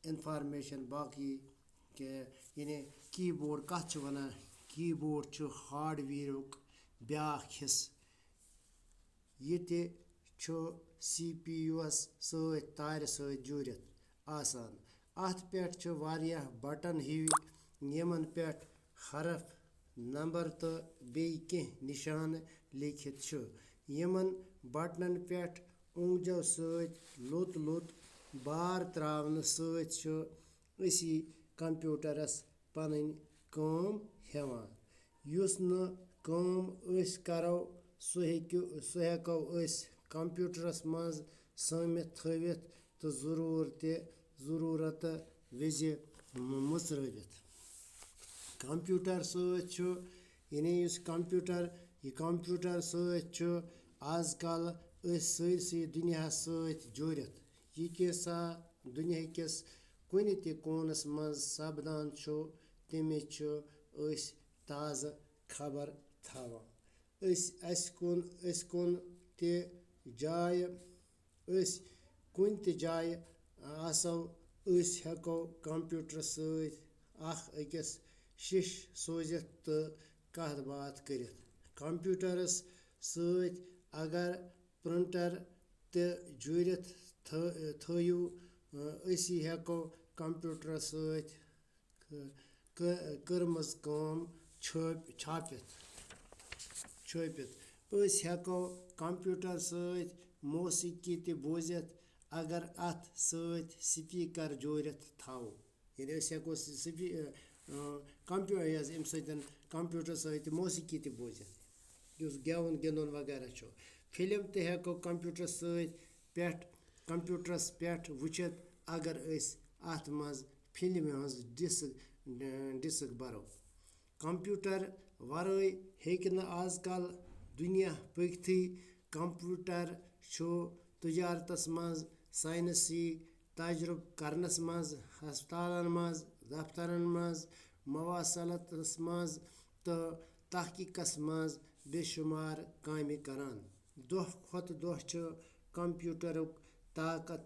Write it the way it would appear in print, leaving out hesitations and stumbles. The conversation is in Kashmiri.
इंफॉर्मेशन बाकी के यानी कीबोर्ड कथ च वनान कीबोर्ड च हार्डवेयरक ब्याख हिस्स ये ते छु CPU यस सۭتۍ तार सۭتۍ जुड़ित आसान अथ पेट छु वारियाह बटन हिवी यमन पेट हरफ नंबर तो बेई केह निशान लिखित छु यमन बटनन पेट उंगजो सۭتۍ लोत लोत बार त्रावन सۭتۍ छु असी कंप्यूटरस पनन काम हेवान युस न काम अस करो सु हेको अस कंप्यूटरस मज समित थवित तो जरूरत विज मुचरवित कंप्यूटर सۭتۍ छु यानी युस कंप्यूटर सۭتۍ छु आजकल अस सरसी दुनिया सۭتۍ जुड़ित ये कैसा दुनिया किस कुन ते कोनस मज सपदान छु तमि छु अस ताज़ा खबर थावान अस कुन ते जाय अस कुन ते जाय आसो अस हेको कंप्यूटर सۭتۍ अख अकिस शिश सोजित तो कथ बात करित कंप्यूटरस सۭتۍ अगर प्रिंटर ते जुड़ित थयु असी हेको कंप्यूटर सۭتۍ करमज काम छापित अस हेको कंप्यूटर सۭتۍ मौसीकी ते बोजित अगर अथ सۭتۍ स्पीकर जोड़ित थावो यानी अस हेको कंप्यूटर सۭتۍ मौसीकी ते बोजित युस गेवन गिंदुन वगैरह छु फिल्म ते हेको कंप्यूटरस पेट वुचित अगर अस अथ मज फिल्म हंस डिस्क बरो कंप्यूटर वराई हेक न आजकल दुनिया पकथी कंप्यूटर छु तजारतस मज साइंसी तजुर्ब करनस मज हस्पतालन मज दफ्तरन मज मवासलतस मज तो तहकीकस मज बेशुमार कामि करान दोह खोत दोह छु कंप्यूटरक ताकत